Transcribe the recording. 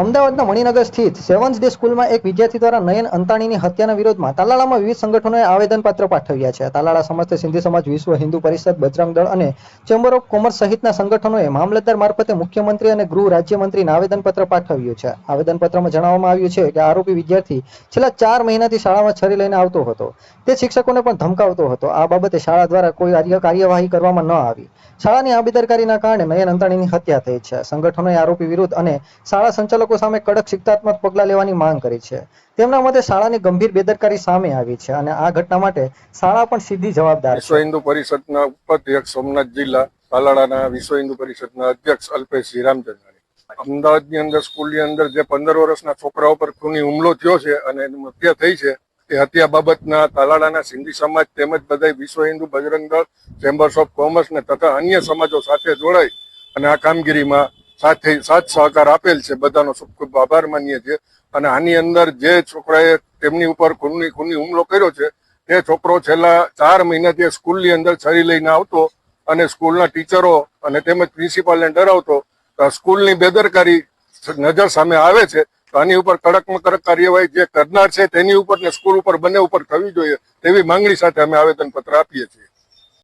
અમદાવાદના મણિનગર સ્થિત સેવન્સ ડે સ્કૂલમાં એક વિદ્યાર્થી દ્વારા નયન અંતાણીની હત્યાના વિરોધમાં તાલાળામાં વિવિધ સંગઠનોએ આવેદનપત્ર પાઠવ્યા છે. તાલાળા સમસ્ત સિંધી સમાજ, વિશ્વ હિન્દુ પરિષદ, બજરંગ દળ અને ચેમ્બર ઓફ કોમર્સ સહિતના સંગઠનોએ મામલતદાર મારફતે મુખ્યમંત્રી અને ગૃહ રાજ્યમંત્રીને આવેદનપત્ર પાઠવ્યું છે. આવેદનપત્રમાં જણાવવામાં આવ્યું છે કે આરોપી વિદ્યાર્થી છેલ્લા 4 મહિનાથી શાળામાં છરી લઈને આવતો હતો. તે શિક્ષકોને પણ ધમકાવતો હતો. આ બાબતે શાળા દ્વારા કોઈ કાર્યવાહી કરવામાં ન આવી. શાળાની આ બેદરકારીના કારણે નયન અંતાણીની હત્યા થઈ છે. સંગઠનોએ આરોપી વિરુદ્ધ અને શાળા સંચાલકો સામે કડક શિક્ષાત્મક પગલાં લેવાની માંગ કરી છે. તેમના મતે શાળાની ગંભીર બેદરકારી સામે આવી છે અને આ ઘટના માટે શાળા પણ સીધી જવાબદાર છે. વિશ્વ હિન્દુ પરિષદના ઉપાધ્યક્ષ સોમનાથ જિલ્લા, તાલાળાના વિશ્વ હિન્દુ પરિષદના અધ્યક્ષ અલ્પેશ શ્રીરામચંદ્રાણી. અમદાવાદની અંદર સ્કૂલની અંદર જે 15 વર્ષના છોકરાઓ પર ખૂની હુમલો થયો છે અને એની હત્યા થઈ છે, એ હત્યા બાબતના તાલાળાના સિંધી સમાજ તેમજ બધા વિશ્વ હિન્દુ, બજરંગ દળ, ચેમ્બર્સ ઓફ કોમર્સ ને તથા અન્ય સમાજો સાથે જોડાઈ અને આ કામગીરીમાં સાથ સહકાર આપેલ છે. બધાનો ખૂબ ખૂબ આભાર માનીએ છીએ. અને આની અંદર જે છોકરાએ તેમની ઉપર ખૂની હુમલો કર્યો છે તે છોકરો છેલ્લા 4 મહિનાથી સ્કૂલની અંદર છરી લઈને આવતો અને સ્કૂલના ટીચરો અને તેમજ પ્રિન્સિપાલને ડરાવતો. સ્કૂલની બેદરકારી નજર સામે આવે છે તો આની ઉપર કડકમાં કડક કાર્યવાહી જે કરનાર છે તેની ઉપર ને સ્કૂલ ઉપર બંને ઉપર થવી જોઈએ તેવી માંગણી સાથે અમે આવેદનપત્ર આપીએ છીએ.